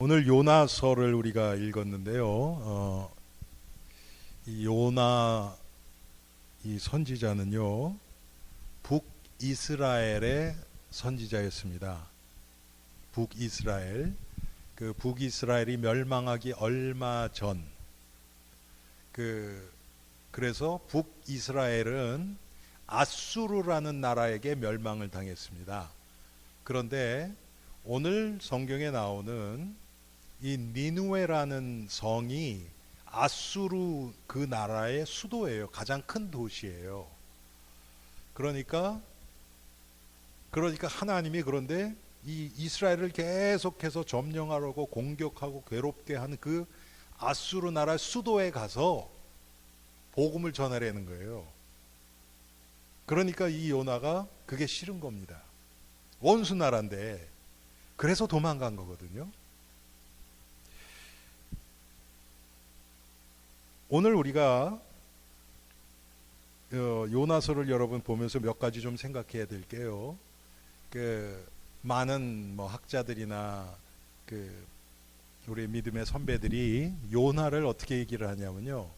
오늘 요나서를 우리가 읽었는데요. 이 요나 이 선지자는요, 북이스라엘의 선지자였습니다. 북이스라엘. 그 북이스라엘이 멸망하기 얼마 전, 그래서 북이스라엘은 아수르라는 나라에게 멸망을 당했습니다. 그런데 오늘 성경에 나오는 이 니느웨라는 성이 아수르 그 나라의 수도예요. 가장 큰 도시예요. 그러니까 하나님이 그런데 이 이스라엘을 계속해서 점령하려고 공격하고 괴롭게 하는 그 아수르 나라 수도에 가서 복음을 전하려는 거예요. 그러니까 이 요나가 그게 싫은 겁니다. 원수 나라인데 그래서 도망간 거거든요. 오늘 우리가 요나서를 여러분 보면서 몇 가지 좀 생각해야 될 게요. 많은 학자들이나 우리 믿음의 선배들이 요나를 어떻게 얘기를 하냐면요,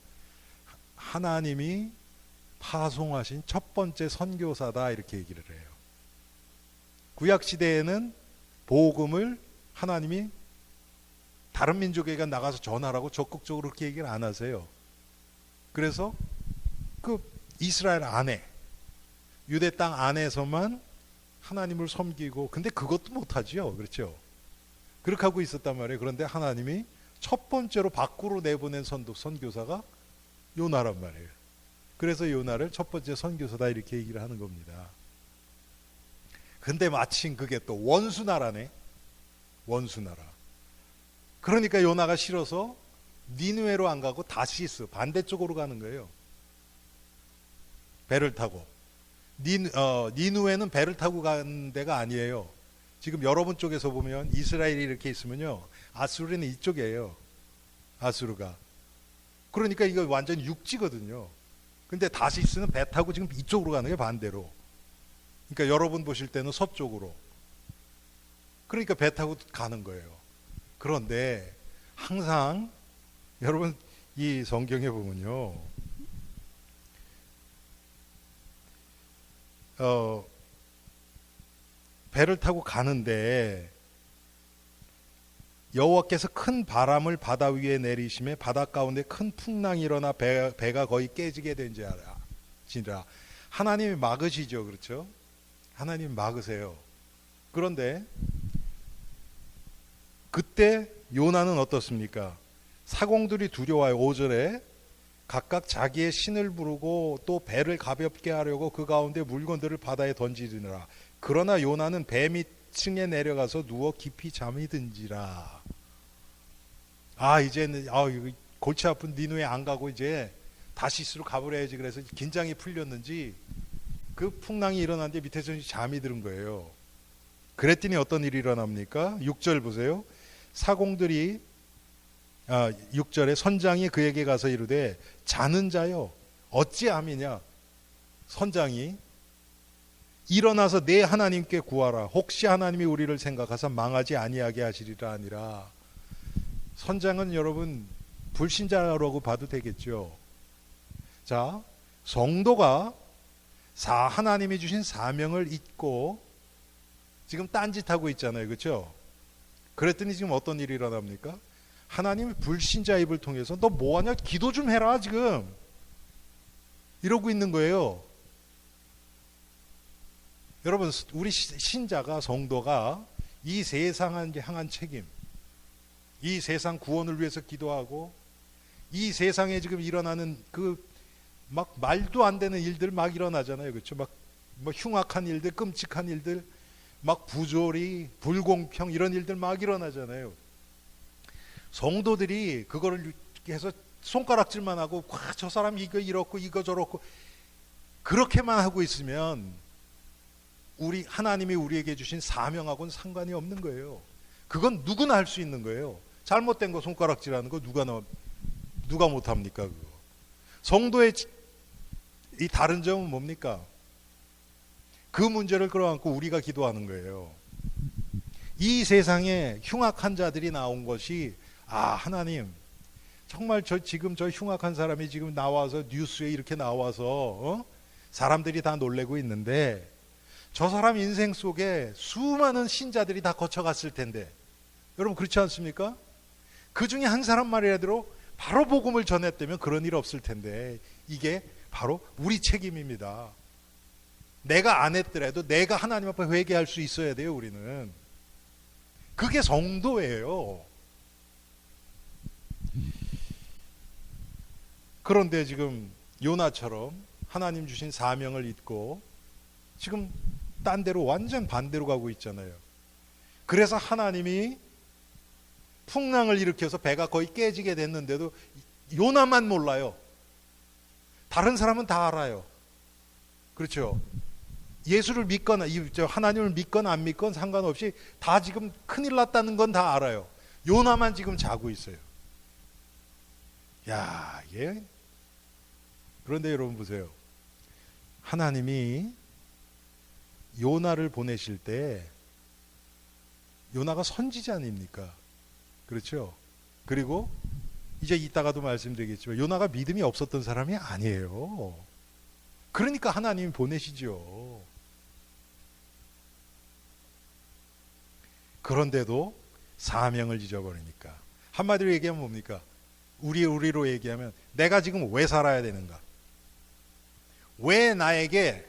하나님이 파송하신 첫 번째 선교사다 이렇게 얘기를 해요. 구약 시대에는 복음을 하나님이 다른 민족에게 나가서 전하라고 적극적으로 그렇게 얘기를 안 하세요. 그래서 그 이스라엘 안에, 유대 땅 안에서만 하나님을 섬기고, 근데 그것도 못하지요. 그렇죠? 그렇게 하고 있었단 말이에요. 그런데 하나님이 첫 번째로 밖으로 내보낸 선교사가 요나란 말이에요. 그래서 요나를 첫 번째 선교사다 이렇게 얘기를 하는 겁니다. 근데 마침 그게 또 원수나라네. 원수나라. 그러니까 요나가 싫어서 니느웨로 안 가고 다시스 반대쪽으로 가는 거예요. 배를 타고. 니느웨는 배를 타고 가는 데가 아니에요. 지금 여러분 쪽에서 보면 이스라엘이 이렇게 있으면요, 아수르는 이쪽이에요. 아수르가. 그러니까 이거 완전 육지거든요. 근데 다시스는 배 타고 지금 이쪽으로 가는 게 반대로. 그러니까 여러분 보실 때는 서쪽으로. 그러니까 배 타고 가는 거예요. 그런데 항상 여러분 이 성경에 보면요, 배를 타고 가는데 여호와께서 큰 바람을 바다 위에 내리심에 바다 가운데 큰 풍랑이 일어나 배가 거의 깨지게 된지라. 하나님이 막으시죠. 그렇죠? 하나님이 막으세요. 그런데 그때 요나는 어떻습니까? 사공들이 두려워요. 5절에 각각 자기의 신을 부르고 또 배를 가볍게 하려고 그 가운데 물건들을 바다에 던지느라. 그러나 요나는 배 밑층에 내려가서 누워 깊이 잠이 든지라. 이제는 이거 골치 아픈 니느웨 안 가고 이제 다시스로 가버려야지. 그래서 긴장이 풀렸는지 그 풍랑이 일어났는데 밑에서 잠이 드는 거예요. 그랬더니 어떤 일이 일어납니까? 6절 보세요. 사공들이 6절에 선장이 그에게 가서 이르되 자는 자여 어찌함이냐. 선장이 일어나서 내 하나님께 구하라. 혹시 하나님이 우리를 생각하사 망하지 아니하게 하시리라 아니라. 선장은 여러분 불신자라고 봐도 되겠죠. 자, 성도가 하나님이 주신 사명을 잊고 지금 딴짓하고 있잖아요. 그렇죠? 그랬더니 지금 어떤 일이 일어납니까? 하나님이 불신자 입을 통해서 너 뭐하냐? 기도 좀 해라 지금. 이러고 있는 거예요. 여러분, 우리 신자가, 성도가 이 세상에 향한 책임, 이 세상 구원을 위해서 기도하고, 이 세상에 지금 일어나는 막 말도 안 되는 일들 막 일어나잖아요. 그렇죠? 막 흉악한 일들, 끔찍한 일들, 막 부조리, 불공평 이런 일들 막 일어나잖아요. 성도들이 그거를 해서 손가락질만 하고 저 사람 이거 이렇고 이거 저렇고 그렇게만 하고 있으면 하나님이 우리에게 주신 사명하고는 상관이 없는 거예요. 그건 누구나 할 수 있는 거예요. 잘못된 거 손가락질하는 거 누가 못합니까? 그거. 성도의 이 다른 점은 뭡니까? 그 문제를 끌어안고 우리가 기도하는 거예요. 이 세상에 흉악한 자들이 나온 것이 하나님 정말 지금 저 흉악한 사람이 지금 나와서 뉴스에 이렇게 나와서 사람들이 다 놀래고 있는데 저 사람 인생 속에 수많은 신자들이 다 거쳐갔을 텐데 여러분 그렇지 않습니까? 그 중에 한 사람 말이라도 바로 복음을 전했다면 그런 일 없을 텐데 이게 바로 우리 책임입니다. 내가 안 했더라도 내가 하나님 앞에 회개할 수 있어야 돼요. 우리는 그게 성도예요. 그런데 지금 요나처럼 하나님 주신 사명을 잊고 지금 딴 데로 완전 반대로 가고 있잖아요. 그래서 하나님이 풍랑을 일으켜서 배가 거의 깨지게 됐는데도 요나만 몰라요. 다른 사람은 다 알아요. 그렇죠? 예수를 믿거나 하나님을 믿거나 안 믿건 상관없이 다 지금 큰일 났다는 건 다 알아요. 요나만 지금 자고 있어요. 야, 예. 그런데 여러분 보세요. 하나님이 요나를 보내실 때 요나가 선지자 아닙니까? 그렇죠? 그리고 이제 이따가도 말씀드리겠지만 요나가 믿음이 없었던 사람이 아니에요. 그러니까 하나님이 보내시죠. 그런데도 사명을 잊어버리니까 한마디로 얘기하면 뭡니까? 우리로 얘기하면 내가 지금 왜 살아야 되는가? 왜 나에게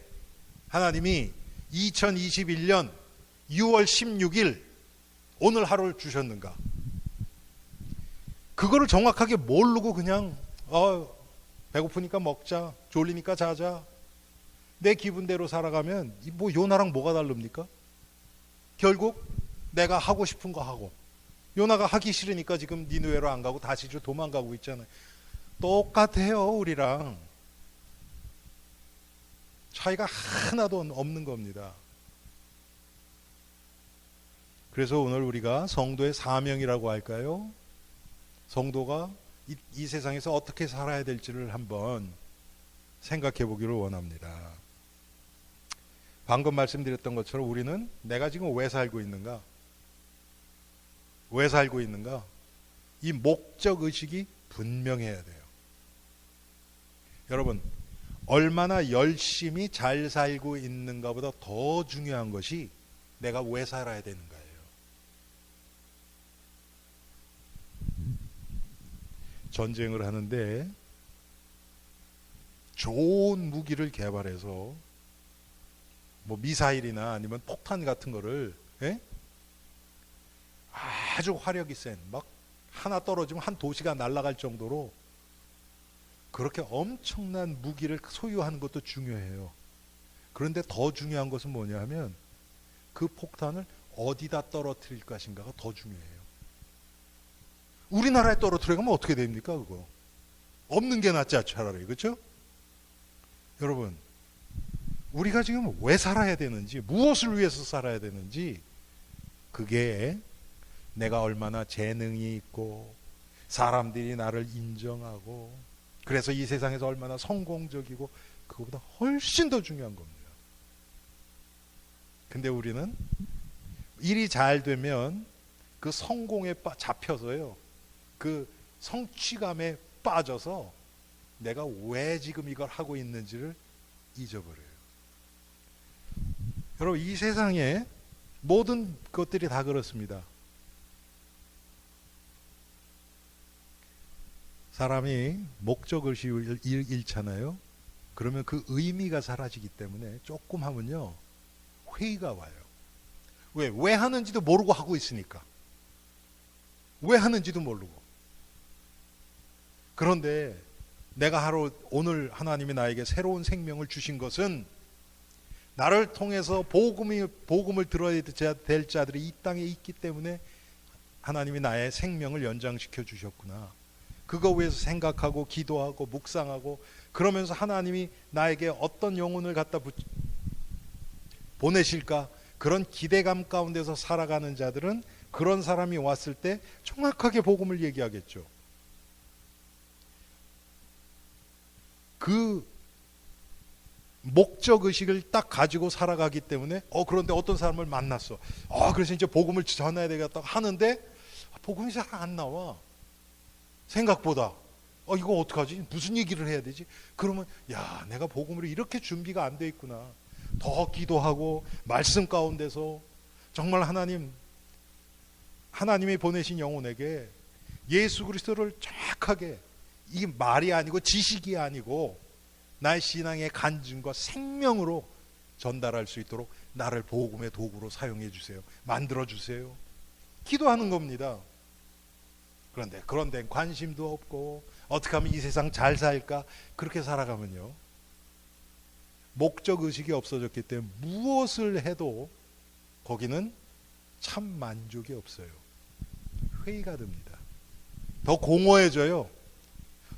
하나님이 2021년 6월 16일 오늘 하루를 주셨는가? 그거를 정확하게 모르고 그냥 배고프니까 먹자, 졸리니까 자자, 내 기분대로 살아가면 뭐 요나랑 뭐가 다릅니까? 결국 내가 하고 싶은 거 하고, 요나가 하기 싫으니까 지금 니느웨로 안 가고 다시로 도망가고 있잖아요. 똑같아요. 우리랑 차이가 하나도 없는 겁니다. 그래서 오늘 우리가 성도의 사명이라고 할까요? 성도가 이 세상에서 어떻게 살아야 될지를 한번 생각해 보기를 원합니다. 방금 말씀드렸던 것처럼 우리는 내가 지금 왜 살고 있는가? 왜 살고 있는가? 이 목적의식이 분명해야 돼요. 여러분, 얼마나 열심히 잘 살고 있는가보다 더 중요한 것이 내가 왜 살아야 되는가예요. 전쟁을 하는데 좋은 무기를 개발해서 뭐 미사일이나 아니면 폭탄 같은 거를 아주 화력이 센 막 하나 떨어지면 한 도시가 날아갈 정도로 그렇게 엄청난 무기를 소유하는 것도 중요해요. 그런데 더 중요한 것은 뭐냐 하면 그 폭탄을 어디다 떨어뜨릴 것인가가 더 중요해요. 우리나라에 떨어뜨리면 어떻게 됩니까? 그거 없는 게 낫지 차라리. 그렇죠? 여러분, 우리가 지금 왜 살아야 되는지, 무엇을 위해서 살아야 되는지, 그게 내가 얼마나 재능이 있고 사람들이 나를 인정하고 그래서 이 세상에서 얼마나 성공적이고 그거보다 훨씬 더 중요한 겁니다. 근데 우리는 일이 잘 되면 그 성공에 잡혀서요, 그 성취감에 빠져서 내가 왜 지금 이걸 하고 있는지를 잊어버려요. 여러분, 이 세상에 모든 것들이 다 그렇습니다. 사람이 목적의식을 잃잖아요. 그러면 그 의미가 사라지기 때문에 조금 하면요 회의가 와요. 왜 하는지도 모르고 하고 있으니까. 왜 하는지도 모르고. 그런데 내가 오늘 하나님이 나에게 새로운 생명을 주신 것은 나를 통해서 복음을 들어야 될 자들이 이 땅에 있기 때문에 하나님이 나의 생명을 연장시켜 주셨구나. 그거 위해서 생각하고 기도하고 묵상하고 그러면서 하나님이 나에게 어떤 영혼을 갖다 보내실까, 그런 기대감 가운데서 살아가는 자들은 그런 사람이 왔을 때 정확하게 복음을 얘기하겠죠. 그 목적 의식을 딱 가지고 살아가기 때문에 그런데 어떤 사람을 만났어. 그래서 이제 복음을 전해야 되겠다 하는데 복음이 잘 안 나와. 생각보다 이거 어떡하지? 무슨 얘기를 해야 되지? 그러면 야, 내가 복음으로 이렇게 준비가 안 돼 있구나. 더 기도하고 말씀 가운데서 정말 하나님이 보내신 영혼에게 예수 그리스도를 정확하게, 이 말이 아니고 지식이 아니고 나의 신앙의 간증과 생명으로 전달할 수 있도록 나를 복음의 도구로 사용해 주세요. 만들어 주세요. 기도하는 겁니다. 그런데 그런 데는 관심도 없고 어떻게 하면 이 세상 잘 살까 그렇게 살아가면요, 목적 의식이 없어졌기 때문에 무엇을 해도 거기는 참 만족이 없어요. 회의가 됩니다. 더 공허해져요.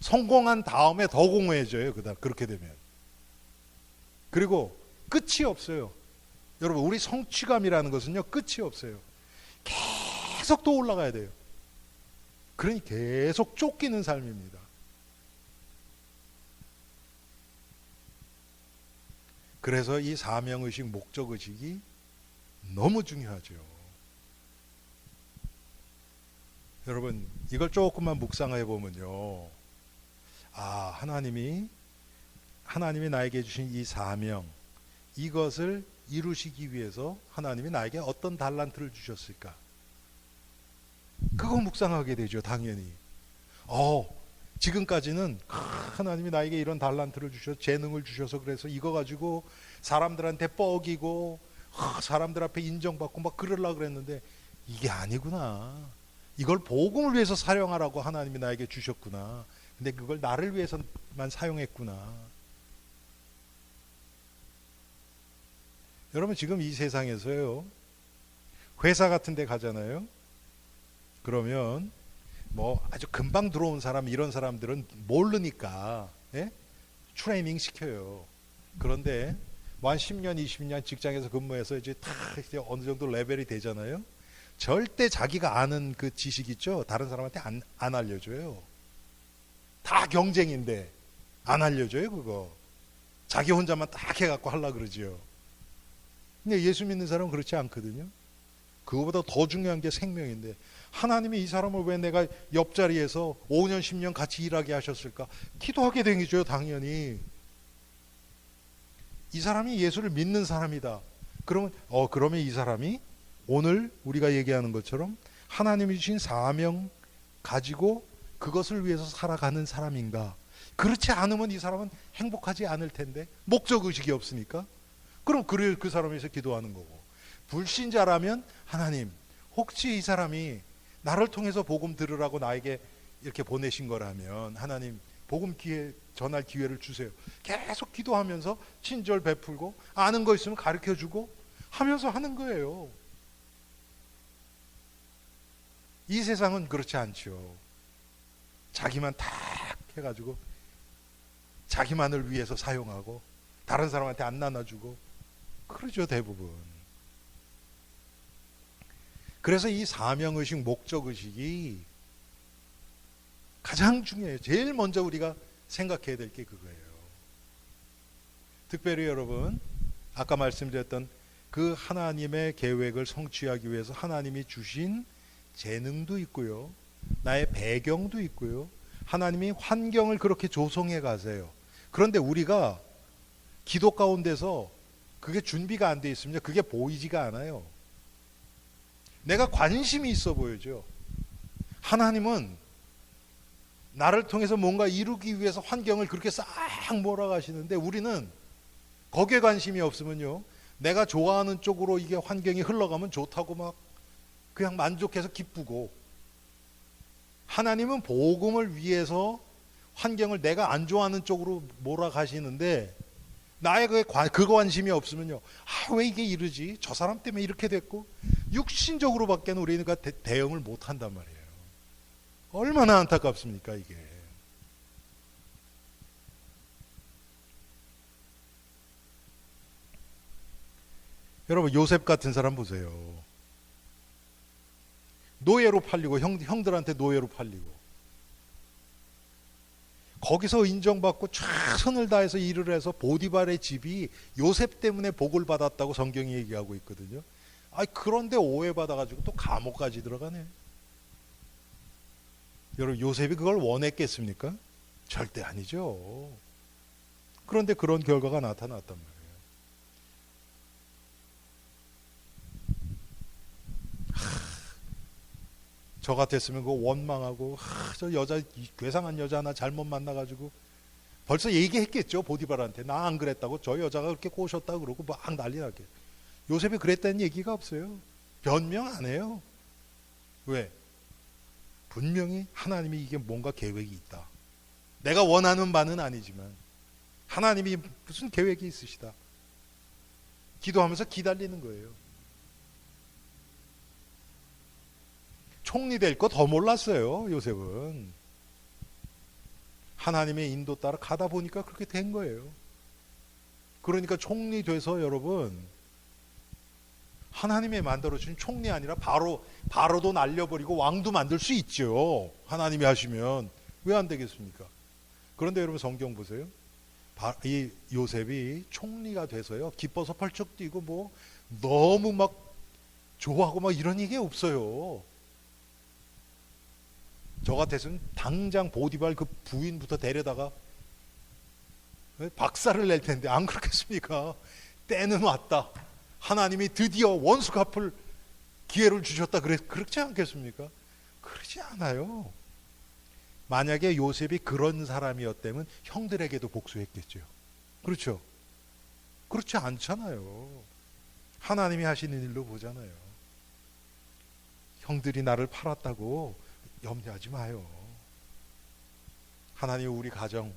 성공한 다음에 더 공허해져요. 그렇게 되면. 그리고 끝이 없어요. 여러분, 우리 성취감이라는 것은요, 끝이 없어요. 계속 또 올라가야 돼요. 그러니 계속 쫓기는 삶입니다. 그래서 이 사명의식, 목적의식이 너무 중요하죠. 여러분, 이걸 조금만 묵상해 보면요, 하나님이 나에게 주신 이 사명, 이것을 이루시기 위해서 하나님이 나에게 어떤 달란트를 주셨을까? 그거 묵상하게 되죠, 당연히. 지금까지는 하나님이 나에게 이런 달란트를 주셔서, 재능을 주셔서, 그래서 이거 가지고 사람들한테 뻐기고 사람들 앞에 인정받고 막 그러려고 그랬는데 이게 아니구나. 이걸 복음을 위해서 사용하라고 하나님이 나에게 주셨구나. 근데 그걸 나를 위해서만 사용했구나. 여러분, 지금 이 세상에서요, 회사 같은 데 가잖아요. 그러면 뭐 아주 금방 들어온 사람, 이런 사람들은 모르니까 트레이닝 시켜요. 그런데 뭐 한 10년, 20년 직장에서 근무해서 이제 어느 정도 레벨이 되잖아요. 절대 자기가 아는 그 지식 있죠, 다른 사람한테 안 알려줘요. 다 경쟁인데 안 알려줘요. 그거 자기 혼자만 딱 해갖고 하려고 그러죠. 근데 예수 믿는 사람은 그렇지 않거든요. 그거보다 더 중요한 게 생명인데, 하나님이 이 사람을 왜 내가 옆자리에서 5년 10년 같이 일하게 하셨을까? 기도하게 되죠, 당연히. 이 사람이 예수를 믿는 사람이다. 그러면 이 사람이 오늘 우리가 얘기하는 것처럼 하나님이 주신 사명 가지고 그것을 위해서 살아가는 사람인가? 그렇지 않으면 이 사람은 행복하지 않을 텐데, 목적의식이 없으니까. 그럼 그 사람에서 기도하는 거고. 불신자라면 하나님, 혹시 이 사람이 나를 통해서 복음 들으라고 나에게 이렇게 보내신 거라면 하나님, 복음 전할 기회를 주세요. 계속 기도하면서 친절 베풀고 아는 거 있으면 가르쳐주고 하면서 하는 거예요. 이 세상은 그렇지 않죠. 자기만 탁 해가지고 자기만을 위해서 사용하고 다른 사람한테 안 나눠주고 그러죠, 대부분. 그래서 이 사명의식, 목적의식이 가장 중요해요. 제일 먼저 우리가 생각해야 될 게 그거예요. 특별히 여러분, 아까 말씀드렸던 그 하나님의 계획을 성취하기 위해서 하나님이 주신 재능도 있고요, 나의 배경도 있고요, 하나님이 환경을 그렇게 조성해 가세요. 그런데 우리가 기도 가운데서 그게 준비가 안 돼 있으면 그게 보이지가 않아요. 내가 관심이 있어 보이죠. 하나님은 나를 통해서 뭔가 이루기 위해서 환경을 그렇게 싹 몰아가시는데 우리는 거기에 관심이 없으면요, 내가 좋아하는 쪽으로 이게 환경이 흘러가면 좋다고 막 그냥 만족해서 기쁘고, 하나님은 복음을 위해서 환경을 내가 안 좋아하는 쪽으로 몰아가시는데 나의 그 관심이 없으면요, 왜 이게 이러지? 저 사람 때문에 이렇게 됐고, 육신적으로밖에는 우리가 대응을 못 한단 말이에요. 얼마나 안타깝습니까, 이게. 여러분, 요셉 같은 사람 보세요. 노예로 팔리고 형들한테 노예로 팔리고, 거기서 인정받고 최선을 다해서 일을 해서 보디발의 집이 요셉 때문에 복을 받았다고 성경이 얘기하고 있거든요. 그런데 오해받아가지고 또 감옥까지 들어가네. 여러분, 요셉이 그걸 원했겠습니까? 절대 아니죠. 그런데 그런 결과가 나타났단 말이에요. 저 같았으면 그거 원망하고, 저 여자, 괴상한 여자 하나 잘못 만나가지고 벌써 얘기했겠죠. 보디발한테 나 안 그랬다고, 저 여자가 그렇게 꼬셨다 그러고 막 난리 나게. 요셉이 그랬다는 얘기가 없어요. 변명 안 해요. 왜? 분명히 하나님이 이게 뭔가 계획이 있다. 내가 원하는 바는 아니지만 하나님이 무슨 계획이 있으시다. 기도하면서 기다리는 거예요. 총리 될 거 더 몰랐어요. 요셉은 하나님의 인도 따라 가다 보니까 그렇게 된 거예요. 그러니까 총리 돼서 여러분, 하나님이 만들어준 총리 아니라 바로도 날려버리고 왕도 만들 수 있죠. 하나님이 하시면 왜 안 되겠습니까? 그런데 여러분, 성경 보세요. 이 요셉이 총리가 돼서요, 기뻐서 펄쩍 뛰고 뭐 너무 막 좋아하고 막 이런 얘기 없어요. 저 같았으면 당장 보디발 그 부인부터 데려다가 박살을 낼 텐데 안 그렇겠습니까? 때는 왔다. 하나님이 드디어 원수 갚을 기회를 주셨다. 그렇지 않겠습니까? 그렇지 않아요. 만약에 요셉이 그런 사람이었다면 형들에게도 복수했겠죠. 그렇죠? 그렇지 않잖아요. 하나님이 하시는 일로 보잖아요. 형들이 나를 팔았다고 염려하지 마요. 하나님이 우리 가정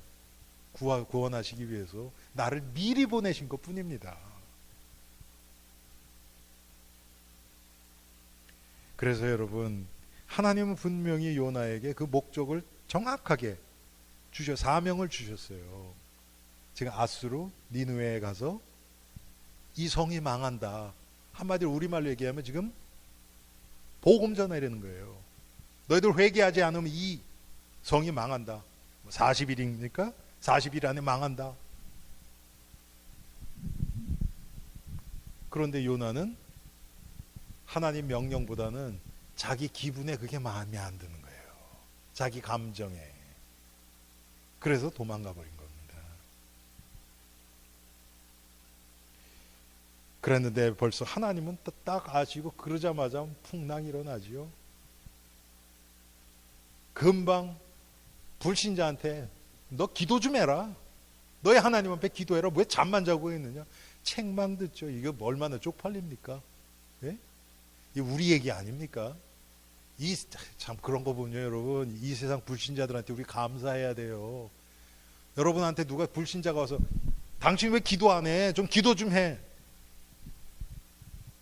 구원하시기 위해서 나를 미리 보내신 것 뿐입니다. 그래서 여러분, 하나님은 분명히 요나에게 그 목적을 정확하게 사명을 주셨어요. 지금 아수르 니느웨에 가서 이 성이 망한다. 한마디로 우리말로 얘기하면 지금 복음 전하려는 거예요. 너희들 회개하지 않으면 이 성이 망한다. 40일입니까? 40일 안에 망한다. 그런데 요나는 하나님 명령보다는 자기 기분에 그게 마음에 안 드는 거예요. 자기 감정에. 그래서 도망가 버린 겁니다. 그랬는데 벌써 하나님은 딱 아시고 그러자마자 풍랑이 일어나지요. 금방 불신자한테 너 기도 좀 해라. 너희 하나님 앞에 기도해라. 왜 잠만 자고 있느냐. 책망 듣죠. 이게 얼마나 쪽팔립니까? 예? 이게 우리 얘기 아닙니까? 참 그런 거 보면 여러분, 이 세상 불신자들한테 우리 감사해야 돼요. 여러분한테 누가 불신자가 와서 당신 왜 기도 안 해? 좀 기도 좀 해.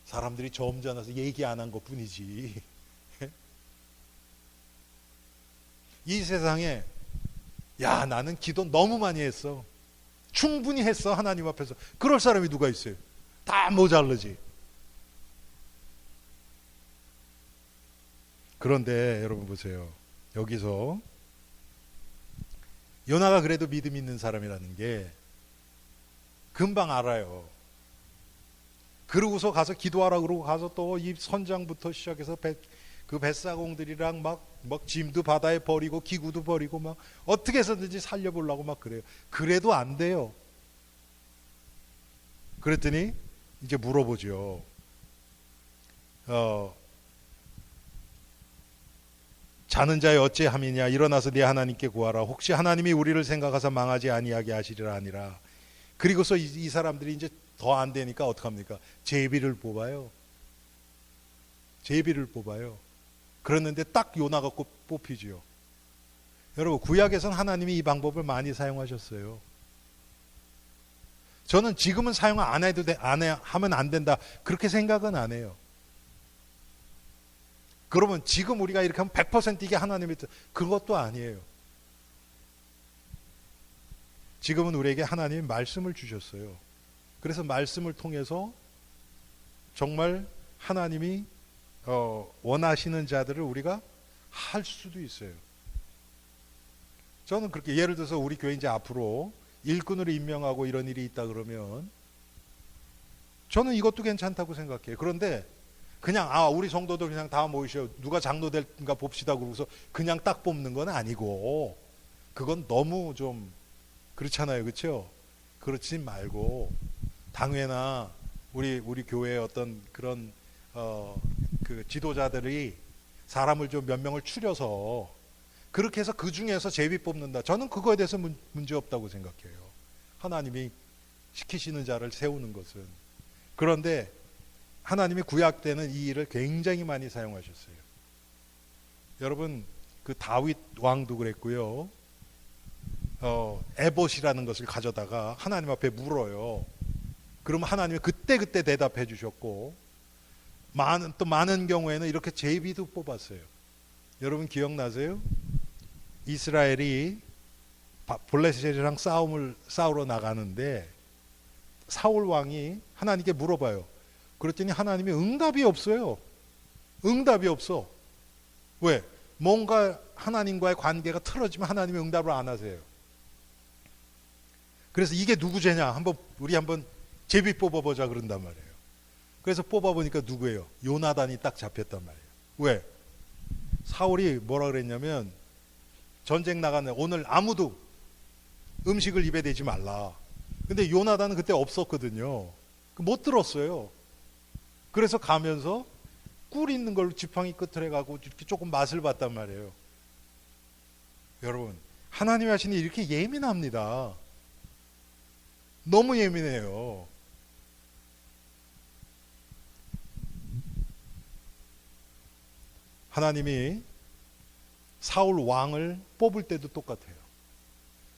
사람들이 점잖아서 얘기 안 한 것 뿐이지. 이 세상에 야, 나는 기도 너무 많이 했어. 충분히 했어. 하나님 앞에서. 그럴 사람이 누가 있어요? 다 모자르지. 그런데 여러분 보세요. 여기서 요나가 그래도 믿음 있는 사람이라는 게 금방 알아요. 그러고서 가서 기도하라 그러고 가서 또 이 선장부터 시작해서 그 뱃사공들이랑 막 짐도 바다에 버리고 기구도 버리고 막 어떻게 해서든지 살려보려고 막 그래요. 그래도 안 돼요. 그랬더니 이제 물어보죠. 자는 자의 어찌함이냐. 일어나서 네 하나님께 구하라. 혹시 하나님이 우리를 생각하사 망하지 아니하게 하시리라 아니라. 그리고서 이 사람들이 이제 더 안 되니까 어떡합니까? 제비를 뽑아요. 제비를 뽑아요. 그랬는데 딱 요나가 뽑히지요. 여러분, 구약에서는 하나님이 이 방법을 많이 사용하셨어요. 저는 지금은 사용 안 해도 하면 안 된다. 그렇게 생각은 안 해요. 그러면 지금 우리가 이렇게 하면 100% 이게 하나님의 뜻. 그것도 아니에요. 지금은 우리에게 하나님이 말씀을 주셨어요. 그래서 말씀을 통해서 정말 하나님이 원하시는 자들을 우리가 할 수도 있어요. 저는 그렇게 예를 들어서 우리 교회 이제 앞으로 일꾼으로 임명하고 이런 일이 있다 그러면 저는 이것도 괜찮다고 생각해요. 그런데 그냥 우리 성도들 그냥 다 모이셔 누가 장로 될까 봅시다 그러고서 그냥 딱 뽑는 건 아니고 그건 너무 좀 그렇잖아요, 그렇죠? 그렇지 말고 당회나 우리 교회의 어떤 그런 그 지도자들이 사람을 좀 몇 명을 추려서 그렇게 해서 그 중에서 제비 뽑는다. 저는 그거에 대해서 문제 없다고 생각해요. 하나님이 시키시는 자를 세우는 것은. 그런데 하나님이 구약 때는 이 일을 굉장히 많이 사용하셨어요. 여러분 그 다윗 왕도 그랬고요. 에봇이라는 것을 가져다가 하나님 앞에 물어요. 그러면 하나님이 그때 대답해 주셨고 또 많은 경우에는 이렇게 제비도 뽑았어요. 여러분 기억나세요? 이스라엘이 블레셋이랑 싸우러 나가는데 사울 왕이 하나님께 물어봐요. 그랬더니 하나님이 응답이 없어요. 응답이 없어. 왜? 뭔가 하나님과의 관계가 틀어지면 하나님이 응답을 안 하세요. 그래서 이게 누구 죄냐? 우리 한번 제비 뽑아보자 그런단 말이에요. 그래서 뽑아보니까 누구예요? 요나단이 딱 잡혔단 말이에요. 왜? 사울이 뭐라 그랬냐면 전쟁 나가는 오늘 아무도 음식을 입에 대지 말라. 근데 요나단은 그때 없었거든요. 못 들었어요. 그래서 가면서 꿀 있는 걸로 지팡이 끝을 해가고 이렇게 조금 맛을 봤단 말이에요. 여러분 하나님이 하시니 이렇게 예민합니다. 너무 예민해요. 하나님이 사울 왕을 뽑을 때도 똑같아요.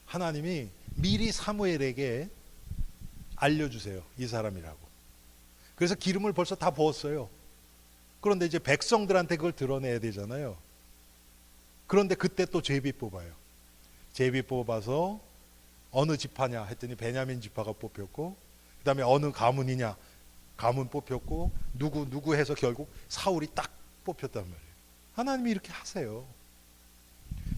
하나님이 미리 사무엘에게 알려주세요. 이 사람이라고. 그래서 기름을 벌써 다 부었어요. 그런데 이제 백성들한테 그걸 드러내야 되잖아요. 그런데 그때 또 제비 뽑아요. 제비 뽑아서 어느 지파냐 했더니 베냐민 지파가 뽑혔고 그 다음에 어느 가문이냐 가문 뽑혔고 누구 해서 결국 사울이 딱 뽑혔단 말이에요. 하나님이 이렇게 하세요.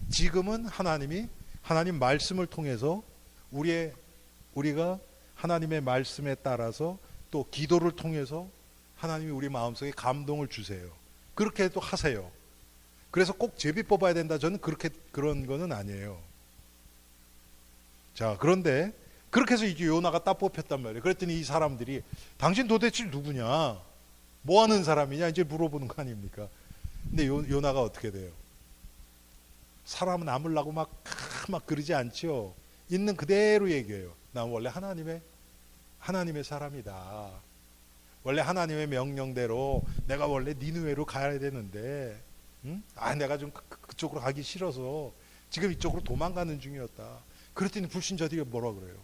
지금은 하나님 말씀을 통해서 우리가 하나님의 말씀에 따라서 또 기도를 통해서 하나님이 우리 마음속에 감동을 주세요. 그렇게 또 하세요. 그래서 꼭 제비 뽑아야 된다. 저는 그런 거는 아니에요. 자, 그런데 그렇게 해서 이제 요나가 딱 뽑혔단 말이에요. 그랬더니 이 사람들이 당신 도대체 누구냐? 뭐 하는 사람이냐? 이제 물어보는 거 아닙니까? 근데 요나가 어떻게 돼요? 사람 남으려고 막 그러지 않죠. 있는 그대로 얘기해요. 난 원래 하나님의 사람이다. 원래 하나님의 명령대로 내가 원래 니느웨로 가야 되는데 내가 좀 그쪽으로 가기 싫어서 지금 이쪽으로 도망가는 중이었다. 그랬더니 불신자들이 뭐라 그래요?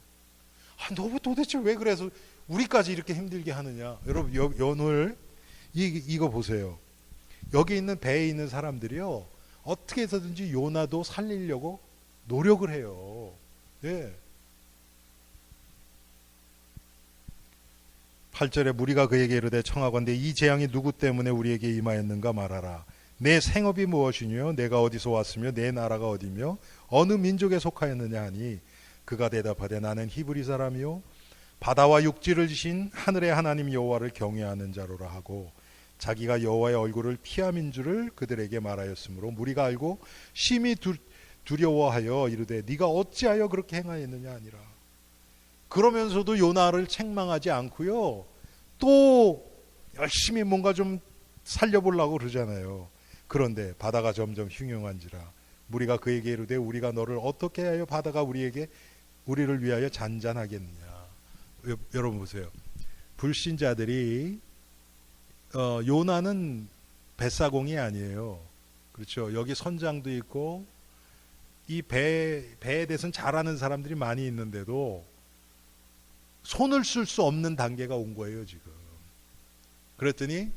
너 도대체 왜 그래서 우리까지 이렇게 힘들게 하느냐? 여러분 오늘 이거 보세요. 여기 있는 배에 있는 사람들이요 어떻게 해서든지 요나도 살리려고 노력을 해요. 예. 8절에 무리가 그에게 이르되 청하건대 이 재앙이 누구 때문에 우리에게 임하였는가 말하라. 내 생업이 무엇이뇨? 내가 어디서 왔으며 내 나라가 어디며 어느 민족에 속하였느냐 하니 그가 대답하되 나는 히브리 사람이요 바다와 육지를 지신 하늘의 하나님 여호와를 경외하는 자로라 하고 자기가 여호와의 얼굴을 피함인 줄을 그들에게 말하였으므로 무리가 알고 심히 두려워하여 이르되 네가 어찌하여 그렇게 행하였느냐 하니라. 그러면서도 요나를 책망하지 않고요 또 열심히 뭔가 좀 살려보려고 그러잖아요. 그런데 바다가 점점 흉흉한지라 무리가 그에게 이르되 우리가 너를 어떻게 하여 바다가 우리를 위하여 잔잔하겠느냐. 여러분 보세요. 불신자들이 요나는 뱃사공이 아니에요. 그렇죠. 여기 선장도 있고 이 배에 대해서는 잘 아는 사람들이 많이 있는데도 손을 쓸 수 없는 단계가 온 거예요 지금. 그랬더니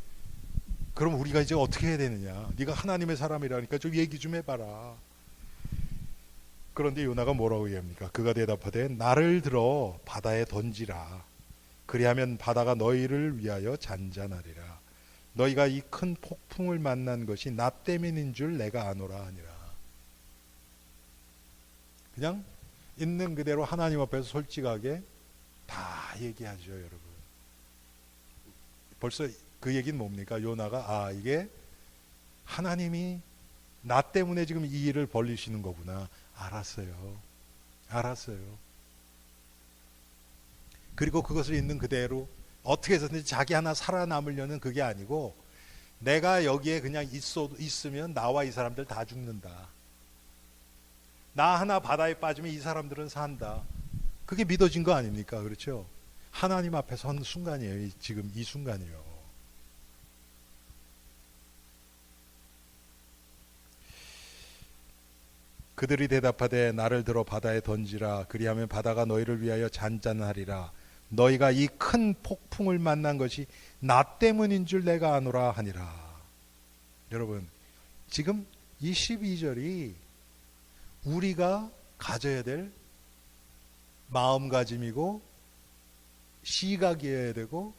그럼 우리가 이제 어떻게 해야 되느냐. 네가 하나님의 사람이라니까 좀 얘기 좀 해봐라. 그런데 요나가 뭐라고 얘기합니까? 그가 대답하되 나를 들어 바다에 던지라. 그리하면 바다가 너희를 위하여 잔잔하리라. 너희가 이 큰 폭풍을 만난 것이 나 때문인 줄 내가 아노라 하니라. 그냥 있는 그대로 하나님 앞에서 솔직하게 다 얘기하죠, 여러분. 벌써 그 얘기는 뭡니까? 요나가 이게 하나님이 나 때문에 지금 이 일을 벌리시는 거구나. 알았어요. 그리고 그것을 있는 그대로 어떻게 해서든지 자기 하나 살아남으려는 그게 아니고, 내가 여기에 그냥 있으면 나와 이 사람들 다 죽는다. 나 하나 바다에 빠지면 이 사람들은 산다. 그게 믿어진 거 아닙니까? 그렇죠? 하나님 앞에 선 순간이에요. 지금 이 순간이요. 그들이 대답하되 나를 들어 바다에 던지라. 그리하면 바다가 너희를 위하여 잔잔하리라. 너희가 이 큰 폭풍을 만난 것이 나 때문인 줄 내가 아노라 하니라. 여러분, 지금 이 12절이 우리가 가져야 될 마음가짐이고 시각이어야 되고,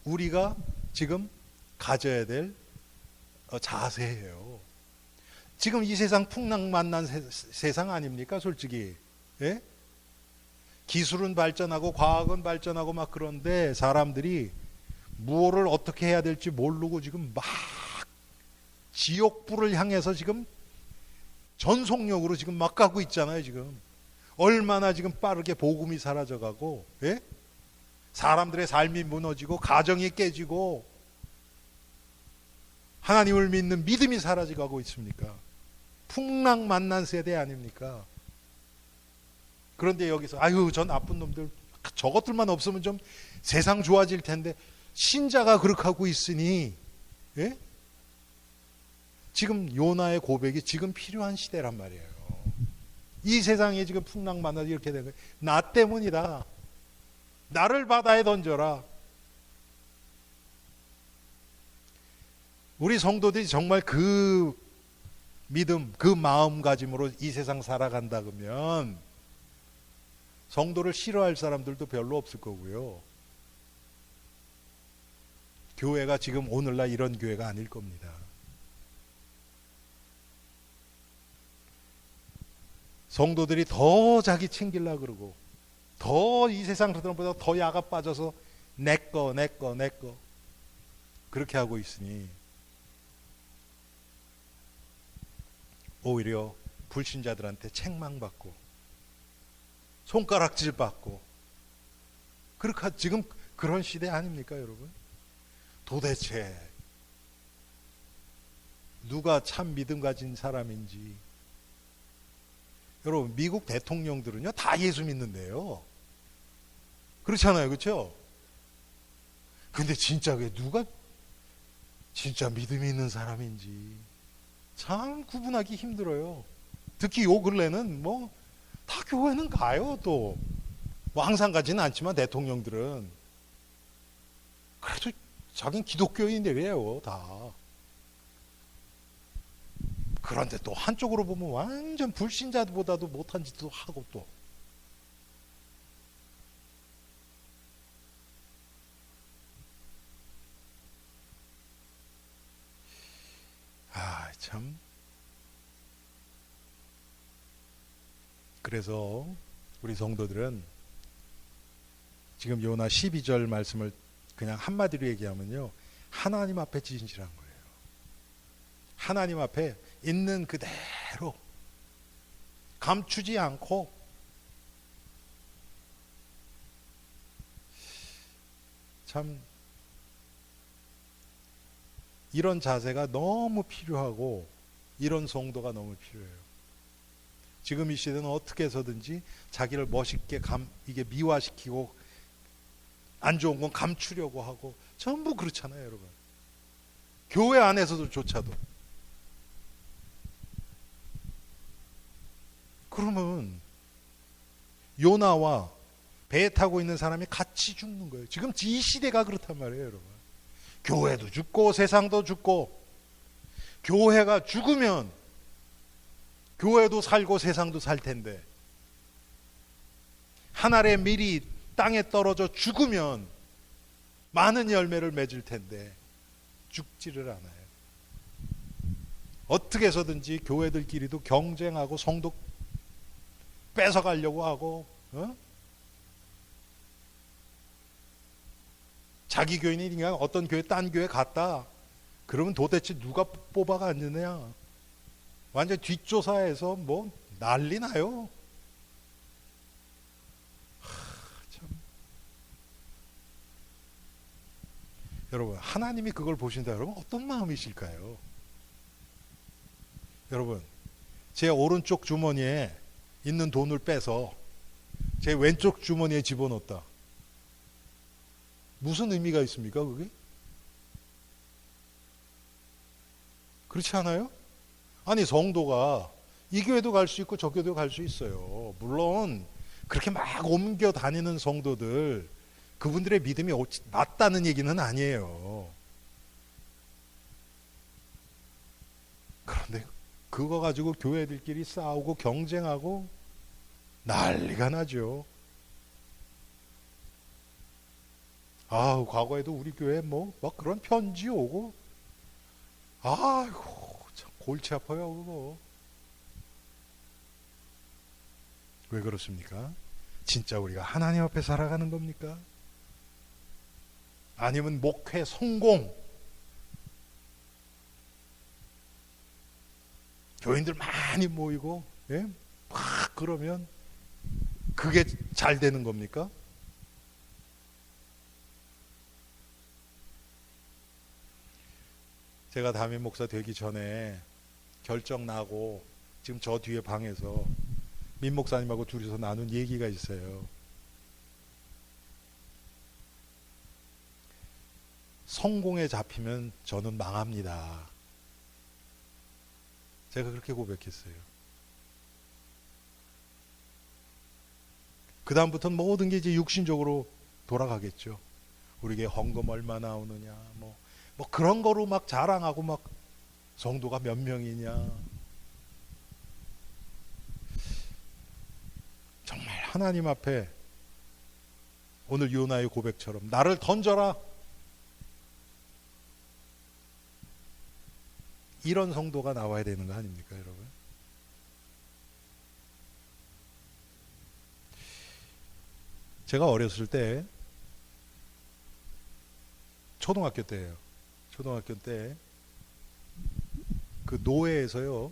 우리가 지금 가져야 될 자세예요. 지금 이 세상 풍랑 만난 세상 아닙니까? 솔직히. 예? 기술은 발전하고 과학은 발전하고 막 그런데 사람들이 무엇을 어떻게 해야 될지 모르고 지금 막 지옥불을 향해서 지금 전속력으로 지금 막 가고 있잖아요. 지금 얼마나 지금 빠르게 복음이 사라져가고, 예? 사람들의 삶이 무너지고 가정이 깨지고 하나님을 믿는 믿음이 사라져가고 있습니까? 풍랑 만난 세대 아닙니까? 그런데 여기서 저 나쁜 놈들 저것들만 없으면 좀 세상 좋아질 텐데, 신자가 그렇게 하고 있으니, 예? 지금 요나의 고백이 지금 필요한 시대란 말이에요. 이 세상에 지금 풍랑 만나서 이렇게 된 거예요. 나 때문이다. 나를 바다에 던져라. 우리 성도들이 정말 그 믿음, 그 마음가짐으로 이 세상 살아간다 그러면 성도를 싫어할 사람들도 별로 없을 거고요. 교회가 지금 오늘날 이런 교회가 아닐 겁니다. 성도들이 더 자기 챙기려고 그러고, 더 이 세상 사람보다 더 야가 빠져서 내꺼 그렇게 하고 있으니 오히려 불신자들한테 책망받고 손가락질 받고, 그렇게 지금 그런 시대 아닙니까, 여러분? 도대체 누가 참 믿음 가진 사람인지. 여러분, 미국 대통령들은요 다 예수 믿는데요. 그렇잖아요, 그렇죠? 근데 진짜 누가 진짜 믿음이 있는 사람인지 참 구분하기 힘들어요. 특히 요 근래는 다 교회는 가요. 또 항상 가지는 않지만 대통령들은 그래도 자기는 기독교인들이에요, 다. 그런데 또 한쪽으로 보면 완전 불신자보다도 못한 짓도 하고 또. 참. 그래서 우리 성도들은 지금 요나 12절 말씀을 그냥 한마디로 얘기하면요, 하나님 앞에 진실한 거예요. 하나님 앞에 있는 그대로 감추지 않고, 참 이런 자세가 너무 필요하고 이런 성도가 너무 필요해요. 지금 이 시대는 어떻게 해서든지 자기를 멋있게 이게 미화시키고 안 좋은 건 감추려고 하고 전부 그렇잖아요, 여러분. 교회 안에서도 조차도. 그러면 요나와 배 타고 있는 사람이 같이 죽는 거예요. 지금 이 시대가 그렇단 말이에요, 여러분. 교회도 죽고 세상도 죽고, 교회가 죽으면 교회도 살고 세상도 살 텐데, 한 알의 밀이 땅에 떨어져 죽으면 많은 열매를 맺을 텐데 죽지를 않아요. 어떻게 해서든지 교회들끼리도 경쟁하고 뺏어가려고 하고, 자기 교인이 그냥 어떤 교회 딴 교회 갔다. 그러면 도대체 누가 뽑아가 앉느냐? 완전 뒷조사해서 뭐 난리 나요. 참. 여러분, 하나님이 그걸 보신다 그러면 어떤 마음이실까요? 여러분, 제 오른쪽 주머니에 있는 돈을 빼서 제 왼쪽 주머니에 집어넣었다. 무슨 의미가 있습니까, 그게? 그렇지 않아요? 아니, 성도가 이 교회도 갈 수 있고 저 교회도 갈 수 있어요. 물론 그렇게 막 옮겨 다니는 성도들, 그분들의 믿음이 맞다는 얘기는 아니에요. 그런데 그거 가지고 교회들끼리 싸우고 경쟁하고 난리가 나죠. 아, 과거에도 우리 교회 막 그런 편지 오고, 아이고, 참 골치 아파요, 그거. 왜 그렇습니까? 진짜 우리가 하나님 앞에 살아가는 겁니까? 아니면 목회 성공, 교인들 많이 모이고, 예? 막 그러면 그게 잘 되는 겁니까? 제가 담임 목사 되기 전에 결정 나고 지금 저 뒤에 방에서 민 목사님하고 둘이서 나눈 얘기가 있어요. 성공에 잡히면 저는 망합니다. 제가 그렇게 고백했어요. 그 다음부터는 모든 게 이제 육신적으로 돌아가겠죠. 우리에게 헌금 얼마 나오느냐, 뭐 그런 거로 막 자랑하고 막 성도가 몇 명이냐. 정말 하나님 앞에 오늘 요나의 고백처럼 나를 던져라. 이런 성도가 나와야 되는 거 아닙니까, 여러분? 제가 어렸을 때 초등학교 때예요. 초등학교 때 그 노회에서요.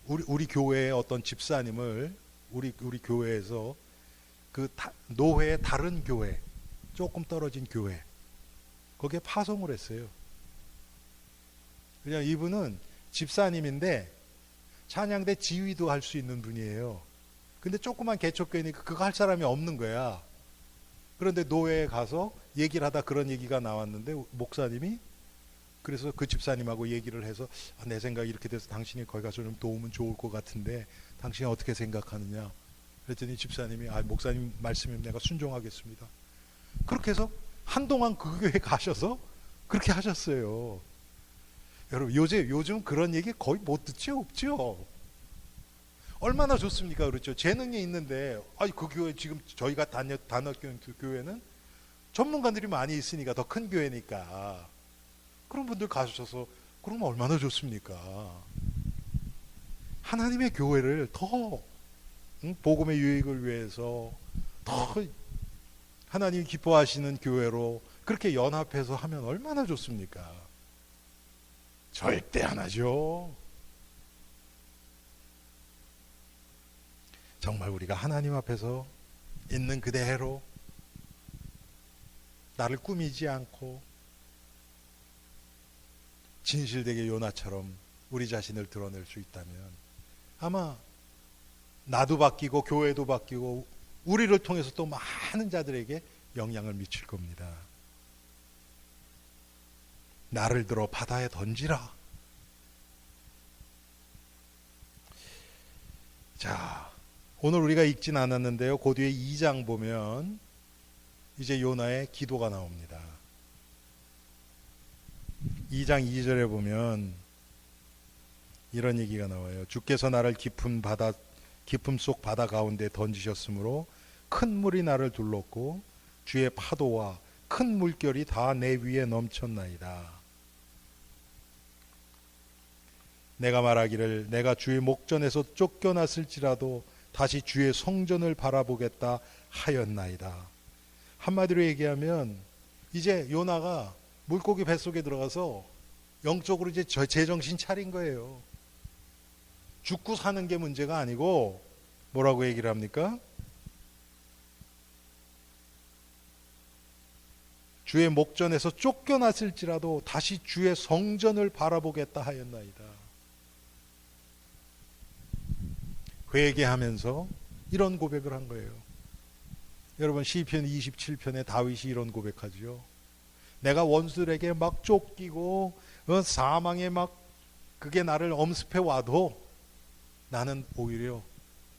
우리 교회의 어떤 집사님을 우리 교회에서 그 노회의 다른 교회, 조금 떨어진 교회, 거기에 파송을 했어요. 그냥 이분은 집사님인데 찬양대 지휘도 할 수 있는 분이에요. 근데 조그만 개척교회니까 그거 할 사람이 없는 거야. 그런데 노회에 가서 얘기를 하다 그런 얘기가 나왔는데 목사님이 그래서 그 집사님하고 얘기를 해서 내 생각이 이렇게 돼서 당신이 거기 가서 좀 도우면 좋을 것 같은데 당신이 어떻게 생각하느냐. 그랬더니 집사님이 목사님 말씀이면 내가 순종하겠습니다. 그렇게 해서 한동안 그 교회에 가셔서 그렇게 하셨어요. 여러분, 요즘 그런 얘기 거의 못 듣죠? 없죠? 얼마나 좋습니까? 그렇죠? 재능이 있는데, 그 교회 지금 저희가 다녔던 그 교회는 전문가들이 많이 있으니까 더 큰 교회니까. 그런 분들 가셔서, 그러면 얼마나 좋습니까? 하나님의 교회를 더, 복음의 유익을 위해서 더 하나님이 기뻐하시는 교회로 그렇게 연합해서 하면 얼마나 좋습니까? 절대 안 하죠. 정말 우리가 하나님 앞에서 있는 그대로 나를 꾸미지 않고 진실되게 요나처럼 우리 자신을 드러낼 수 있다면 아마 나도 바뀌고 교회도 바뀌고 우리를 통해서 또 많은 자들에게 영향을 미칠 겁니다. 나를 들어 바다에 던지라. 자, 오늘 우리가 읽진 않았는데요. 그 뒤에 2장 보면 이제 요나의 기도가 나옵니다. 2장 2절에 보면 이런 얘기가 나와요. 주께서 나를 깊음 속 바다 가운데 던지셨으므로 큰 물이 나를 둘렀고 주의 파도와 큰 물결이 다 내 위에 넘쳤나이다. 내가 말하기를 내가 주의 목전에서 쫓겨났을지라도 다시 주의 성전을 바라보겠다 하였나이다. 한마디로 얘기하면 이제 요나가 물고기 뱃속에 들어가서 영적으로 이제 제정신 차린 거예요. 죽고 사는 게 문제가 아니고 뭐라고 얘기를 합니까? 주의 목전에서 쫓겨났을지라도 다시 주의 성전을 바라보겠다 하였나이다. 회개하면서 이런 고백을 한 거예요. 여러분 시편 27편에 다윗이 이런 고백하죠. 내가 원수들에게 막 쫓기고 사망에 막 그게 나를 엄습해 와도 나는 오히려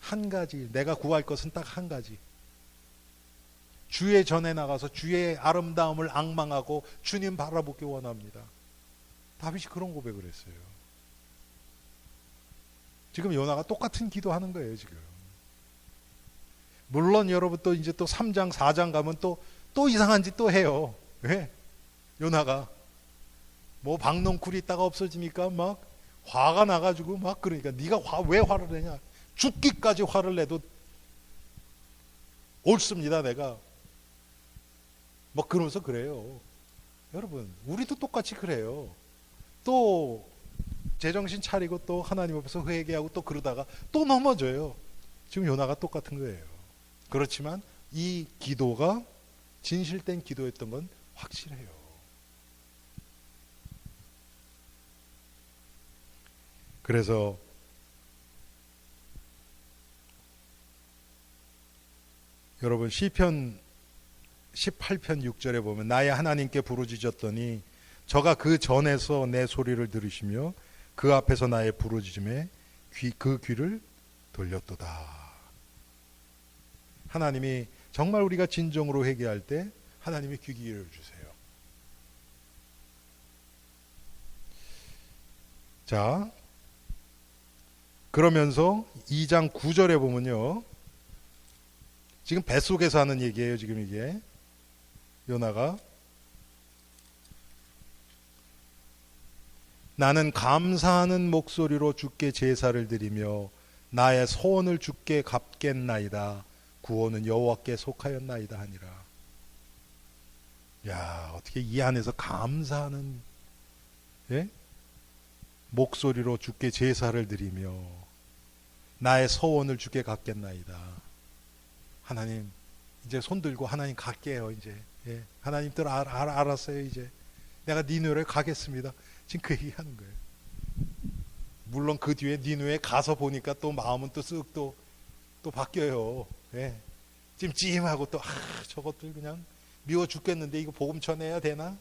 한 가지, 내가 구할 것은 딱 한 가지. 주의 전에 나가서 주의 아름다움을 앙망하고 주님 바라보기 원합니다. 다윗이 그런 고백을 했어요. 지금 요나가 똑같은 기도하는 거예요, 지금. 물론 여러분 또 이제 또 3장, 4장 가면 또 이상한 짓 또 해요. 왜? 요나가 뭐 박농쿨이 있다가 없어지니까 막 화가 나가지고 막 그러니까 네가 왜 화를 내냐? 죽기까지 화를 내도 옳습니다, 내가. 뭐 그러면서 그래요. 여러분, 우리도 똑같이 그래요. 또 제정신 차리고 또 하나님 앞에서 회개하고 또 그러다가 또 넘어져요. 지금 요나가 똑같은 거예요. 그렇지만 이 기도가 진실된 기도였던 건 확실해요. 그래서 여러분 시편 18편 6절에 보면 나의 하나님께 부르짖었더니 저가 그 전에서 내 소리를 들으시며 그 앞에서 나의 부르짖음에 그 귀를 돌렸도다. 하나님이 정말 우리가 진정으로 회개할 때 하나님이 귀 기울여 주세요. 자, 그러면서 2장 9절에 보면요, 지금 뱃속에서 하는 얘기예요. 지금 이게 요나가 나는 감사하는 목소리로 주께 제사를 드리며 나의 소원을 주께 갚겠나이다. 구원은 여호와께 속하였나이다 하니라. 야, 어떻게 이 안에서 감사하는 목소리로 주께 제사를 드리며 나의 소원을 주께 갚겠나이다. 하나님 이제 손 들고 하나님 갈게요. 이제 하나님 뜻 알았어요. 이제 내가 니누에 가겠습니다. 지금 그 얘기하는 거예요. 물론 그 뒤에 니누에 가서 보니까 또 마음은 또 쓱 또 바뀌어요. 찜찜하고 또 저것들 그냥 미워 죽겠는데 이거 복음 전해야 되나?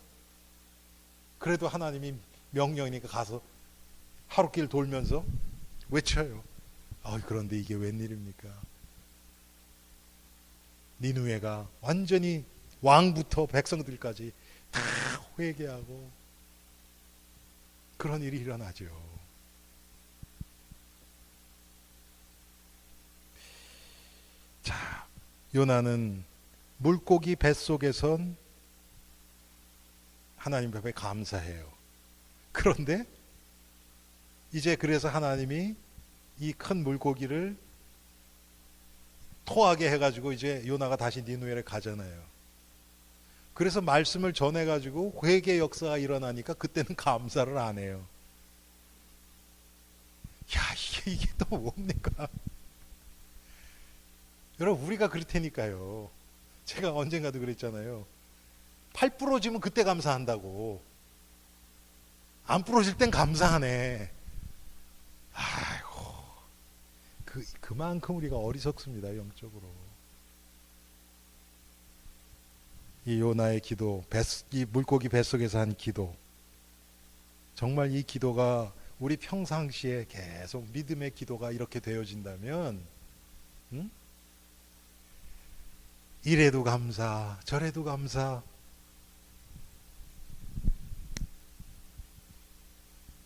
그래도 하나님이 명령이니까 가서 하루길 돌면서 외쳐요. 그런데 이게 웬일입니까? 니누에가 완전히 왕부터 백성들까지 다 회개하고 그런 일이 일어나죠. 자, 요나는 물고기 뱃속에선 하나님 앞에 감사해요. 그런데 이제 그래서 하나님이 이 큰 물고기를 토하게 해가지고 이제 요나가 다시 니누에를 가잖아요. 그래서 말씀을 전해가지고 회개 역사가 일어나니까 그때는 감사를 안 해요. 야, 이게 또 뭡니까? 여러분, 우리가 그럴 테니까요. 제가 언젠가도 그랬잖아요. 팔 부러지면 그때 감사한다고. 안 부러질 땐 감사하네. 아이고, 그만큼 우리가 어리석습니다, 영적으로. 이 요나의 기도, 이 물고기 뱃속에서 한 기도, 정말 이 기도가 우리 평상시에 계속 믿음의 기도가 이렇게 되어진다면, 이래도 감사, 저래도 감사,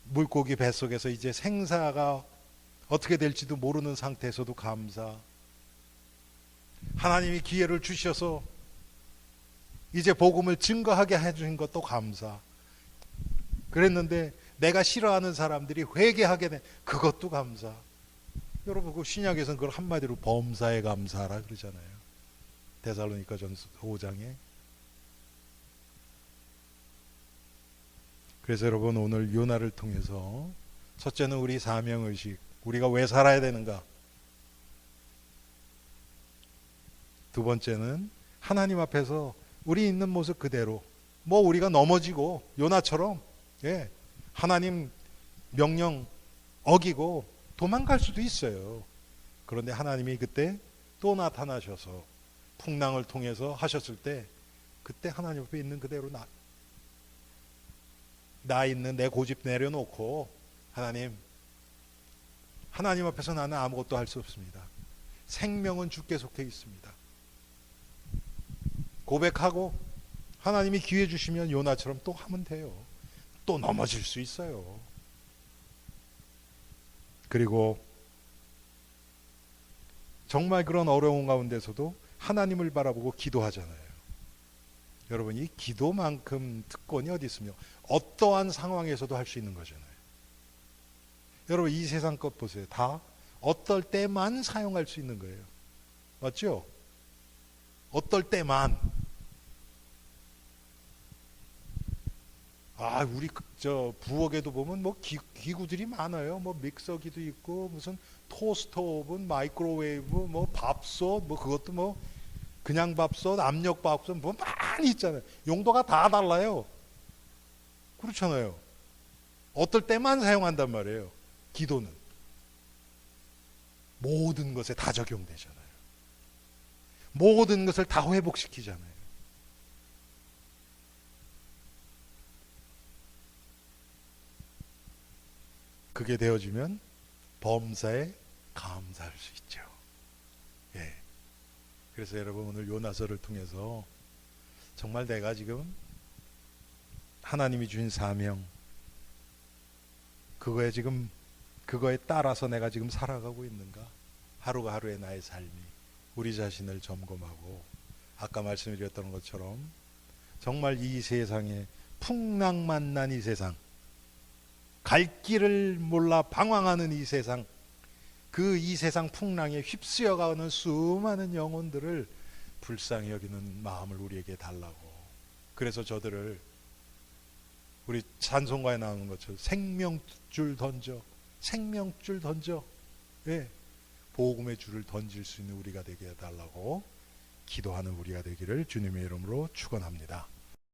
물고기 뱃속에서 이제 생사가 어떻게 될지도 모르는 상태에서도 감사, 하나님이 기회를 주셔서 이제 복음을 증거하게 해주신 것도 감사, 그랬는데 내가 싫어하는 사람들이 회개하게 된 그것도 감사. 여러분 그 신약에서는 그걸 한마디로 범사에 감사하라 그러잖아요. 데살로니가전서 5장에. 그래서 여러분 오늘 요나를 통해서 첫째는 우리 사명의식, 우리가 왜 살아야 되는가. 두 번째는 하나님 앞에서 우리 있는 모습 그대로, 뭐 우리가 넘어지고 요나처럼 하나님 명령 어기고 도망갈 수도 있어요. 그런데 하나님이 그때 또 나타나셔서 풍랑을 통해서 하셨을 때, 그때 하나님 앞에 있는 그대로 나 있는 내 고집 내려놓고, 하나님 앞에서 나는 아무것도 할 수 없습니다. 생명은 주께 속해 있습니다. 고백하고 하나님이 기회 주시면 요나처럼 또 하면 돼요. 또 넘어질 수 있어요. 그리고 정말 그런 어려운 가운데서도 하나님을 바라보고 기도하잖아요. 여러분, 이 기도만큼 특권이 어디 있으며 어떠한 상황에서도 할 수 있는 거잖아요. 여러분, 이 세상 것 보세요. 다 어떨 때만 사용할 수 있는 거예요. 맞죠? 어떨 때만. 우리 저 부엌에도 보면 뭐 기구들이 많아요. 뭐 믹서기도 있고, 무슨 토스터 오븐, 마이크로웨이브, 뭐 밥솥, 뭐 그것도 뭐 그냥 밥솥, 압력 밥솥, 뭐 많이 있잖아요. 용도가 다 달라요. 그렇잖아요. 어떨 때만 사용한단 말이에요. 기도는 모든 것에 다 적용되잖아요. 모든 것을 다 회복시키잖아요. 그게 되어지면 범사에 감사할 수 있죠. 그래서 여러분 오늘 요나서를 통해서 정말 내가 지금 하나님이 주신 사명, 그거에 따라서 내가 지금 살아가고 있는가? 하루가 하루의 나의 삶이, 우리 자신을 점검하고, 아까 말씀드렸던 것처럼 정말 이 세상에 풍랑 만난 이 세상, 갈 길을 몰라 방황하는 이 세상, 이 세상 풍랑에 휩쓰여가는 수많은 영혼들을 불쌍히 여기는 마음을 우리에게 달라고. 그래서 저들을 우리 찬송가에 나오는 것처럼 생명줄 던져, 복음의 줄을 던질 수 있는 우리가 되게 해달라고 기도하는 우리가 되기를 주님의 이름으로 축원합니다.